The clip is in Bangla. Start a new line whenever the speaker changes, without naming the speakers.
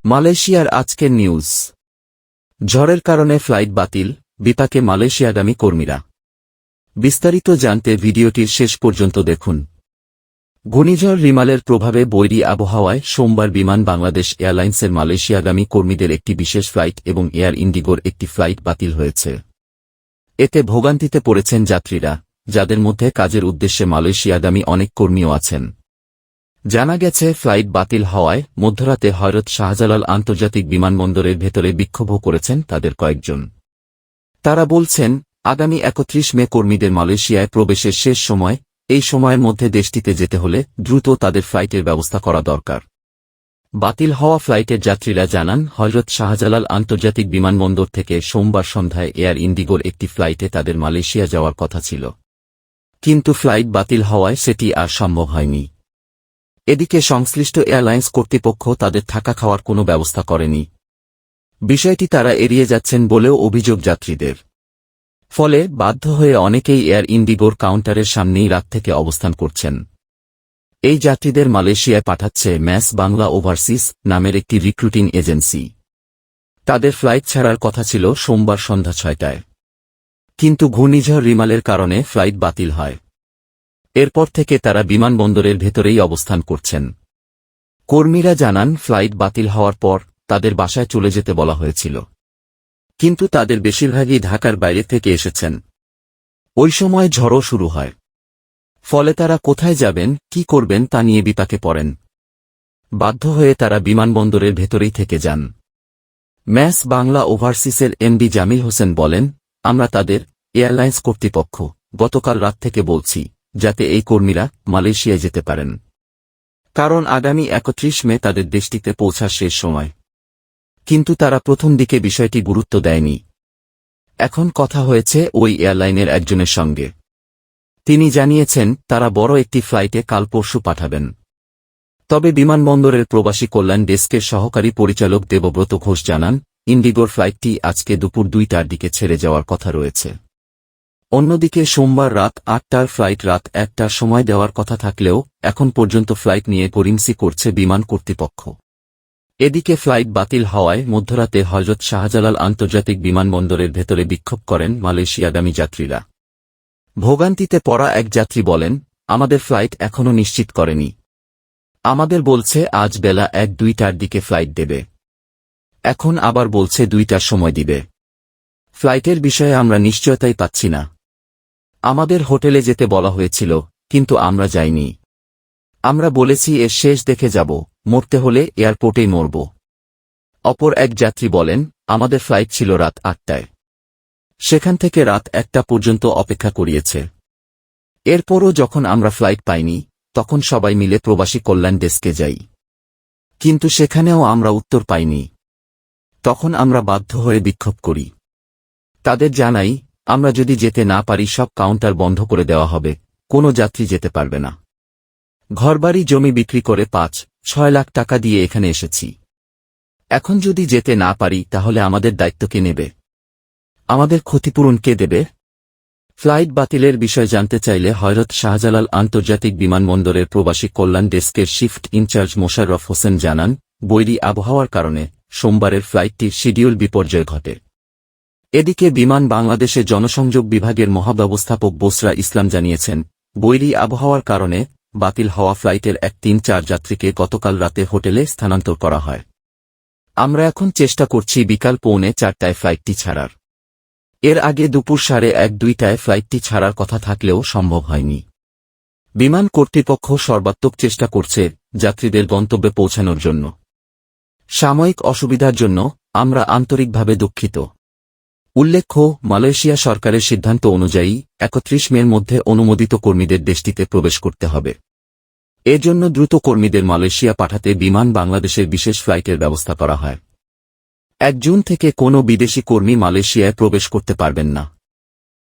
মালয়েশিয়ার আজকের নিউজ। ঝড়ের কারণে ফ্লাইট বাতিল, বিপাকে মালয়েশিয়াগামী কর্মীরা। বিস্তারিত জানতে ভিডিওটির শেষ পর্যন্ত দেখুন। ঘূর্ণিঝড় রিমালের প্রভাবে বৈরী আবহাওয়ায় সোমবার বিমান বাংলাদেশ এয়ারলাইন্সের মালয়েশিয়াগামী কর্মীদের একটি বিশেষ ফ্লাইট এবং এয়ার ইন্ডিগোর একটি ফ্লাইট বাতিল হয়েছে। এতে ভোগান্তিতে পড়েছেন যাত্রীরা, যাদের মধ্যে কাজের উদ্দেশ্যে মালয়েশিয়াগামী অনেক কর্মীও আছেন। জানা গেছে, ফ্লাইট বাতিল হওয়ায় মধ্যরাতে হযরত শাহজালাল আন্তর্জাতিক বিমানবন্দরের ভেতরে বিক্ষোভও করেছেন তাদের কয়েকজন। তারা বলছেন, আগামী ৩১ মে কর্মীদের মালয়েশিয়ায় প্রবেশের শেষ সময়, এই সময়ের মধ্যে দেশটিতে যেতে হলে দ্রুত তাদের ফ্লাইটের ব্যবস্থা করা দরকার। বাতিল হওয়া ফ্লাইটের যাত্রীরা জানান, হযরত শাহজালাল আন্তর্জাতিক বিমানবন্দর থেকে সোমবার সন্ধ্যায় এয়ার ইন্ডিগোর একটি ফ্লাইটে তাদের মালয়েশিয়া যাওয়ার কথা ছিল, কিন্তু ফ্লাইট বাতিল হওয়ায় সেটি আর সম্ভব হয়নি। এদিকে সংশ্লিষ্ট এয়ারলাইন্স কর্তৃপক্ষ তাদের থাকা খাওয়ার কোনো ব্যবস্থা করেনি। বিষয়টি তারা এড়িয়ে যাচ্ছেন বলেও অভিযোগ যাত্রীদের। ফলে বাধ্য হয়ে অনেকেই এয়ার ইন্ডিগোর কাউন্টারের সামনেই রাত থেকে অবস্থান করছেন। এই যাত্রীদের মালয়েশিয়ায় পাঠাচ্ছে ম্যাস বাংলা ওভারসিস নামের একটি রিক্রুটিং এজেন্সি। তাদের ফ্লাইট ছাড়ার কথা ছিল সোমবার সন্ধ্যা ৬টায়, কিন্তু ঘূর্ণিঝড় রিমালের কারণে ফ্লাইট বাতিল হয়। এরপর থেকে তারা বিমানবন্দরের ভেতরেই অবস্থান করছেন। কর্মীরা জানান, ফ্লাইট বাতিল হওয়ার পর তাদের বাসায় চলে যেতে বলা হয়েছিল, কিন্তু তাদের বেশিরভাগই ঢাকার বাইরে থেকে এসেছেন। ওই সময় ঝড়ও শুরু হয়। ফলে তারা কোথায় যাবেন, কি করবেন তা নিয়ে বিপাকে পড়েন। বাধ্য হয়ে তারা বিমানবন্দরের ভেতরেই থেকে যান। ম্যাস বাংলা ওভারসিসের এমডি জামিল হোসেন বলেন, আমরা তাদের এয়ারলাইন্স কর্তৃপক্ষ গতকাল রাত থেকে বলছি যাতে এই কর্মীরা মালয়েশিয়ায় যেতে পারেন, কারণ আগামী ৩১ মে তাদের দেশটিতে পৌঁছার শেষ সময়। কিন্তু তারা প্রথম দিকে বিষয়টি গুরুত্ব দেয়নি। এখন কথা হয়েছে ওই এয়ারলাইনের একজনের সঙ্গে। তিনি জানিয়েছেন, তারা বড় একটি ফ্লাইটে কাল পরশু পাঠাবেন। তবে বিমানবন্দরের প্রবাসী কল্যাণ ডেস্কের সহকারী পরিচালক দেবব্রত ঘোষ জানান, ইন্ডিগোর ফ্লাইটটি আজকে দুপুর ২টার দিকে ছেড়ে যাওয়ার কথা রয়েছে। অন্যদিকে সোমবার রাত ৮টার ফ্লাইট রাত ১টার সময় দেওয়ার কথা থাকলেও এখন পর্যন্ত ফ্লাইট নিয়ে গড়িমসি করছে বিমান কর্তৃপক্ষ। এদিকে ফ্লাইট বাতিল হওয়ায় মধ্যরাতে হযরত শাহজালাল আন্তর্জাতিক বিমানবন্দরের ভেতরে বিক্ষোভ করেন মালয়েশিয়াগামী যাত্রীরা। ভোগান্তিতে পড়া এক যাত্রী বলেন, আমাদের ফ্লাইট এখনও নিশ্চিত করেনি। আমাদের বলছে আজ বেলা ১-২টার দিকে ফ্লাইট দেবে, এখন আবার বলছে ২টার সময় দিবে। ফ্লাইটের বিষয়ে আমরা নিশ্চয়তাই পাচ্ছি না। আমাদের হোটেলে যেতে বলা হয়েছিল, কিন্তু আমরা যাইনি। আমরা বলেছি এর শেষ দেখে যাব, মরতে হলে এয়ারপোর্টেই মরব। অপর এক যাত্রী বলেন, আমাদের ফ্লাইট ছিল রাত ৮টায়, সেখান থেকে রাত ১টা পর্যন্ত অপেক্ষা করিয়েছে। এরপরও যখন আমরা ফ্লাইট পাইনি, তখন সবাই মিলে প্রবাসী কল্যাণ ডেস্কে যাই, কিন্তু সেখানেও আমরা উত্তর পাইনি। তখন আমরা বাধ্য হয়ে বিক্ষোভ করি। তাদের জানাই, আমরা যদি যেতে না পারি সব কাউন্টার বন্ধ করে দেওয়া হবে, কোনো যাত্রী যেতে পারবে না। ঘরবাড়ি জমি বিক্রি করে ৫-৬ লাখ টাকা দিয়ে এখানে এসেছি। এখন যদি যেতে না পারি তাহলে আমাদের দায়িত্ব কে নেবে? আমাদের ক্ষতিপূরণ কে দেবে? ফ্লাইট বাতিলের বিষয় জানতে চাইলে হযরত শাহজালাল আন্তর্জাতিক বিমানবন্দরের প্রবাসী কল্যাণ ডেস্কের শিফট ইনচার্জ মোশাররফ হোসেন জানান, বৈরী আবহাওয়ার কারণে সোমবারের ফ্লাইটটির শিডিউল বিপর্যয় ঘটে। এদিকে বিমান বাংলাদেশে জনসংযোগ বিভাগের মহাব্যবস্থাপক বসরা ইসলাম জানিয়েছেন, বৈরী আবহাওয়ার কারণে বাতিল হওয়া ফ্লাইটের ৩-৪ যাত্রীকে গতকাল রাতে হোটেলে স্থানান্তর করা হয়। আমরা এখন চেষ্টা করছি বিকাল ৪:৩০টায় ফ্লাইটটি ছাড়ার। এর আগে দুপুর ১:৩০-২টায় ফ্লাইটটি ছাড়ার কথা থাকলেও সম্ভব হয়নি। বিমান কর্তৃপক্ষ সর্বাত্মক চেষ্টা করছে যাত্রীদের গন্তব্যে পৌঁছানোর জন্য। সাময়িক অসুবিধার জন্য আমরা আন্তরিকভাবে দুঃখিত। উল্লেখ্য, মালয়েশিয়া সরকারের সিদ্ধান্ত অনুযায়ী ৩১ মের মধ্যে অনুমোদিত কর্মীদের দেশটিতে প্রবেশ করতে হবে। এজন্য দ্রুত কর্মীদের মালয়েশিয়া পাঠাতে বিমান বাংলাদেশের বিশেষ ফ্লাইটের ব্যবস্থা করা হয়। ১ জুন থেকে কোনো বিদেশি কর্মী মালয়েশিয়ায় প্রবেশ করতে পারবেন না।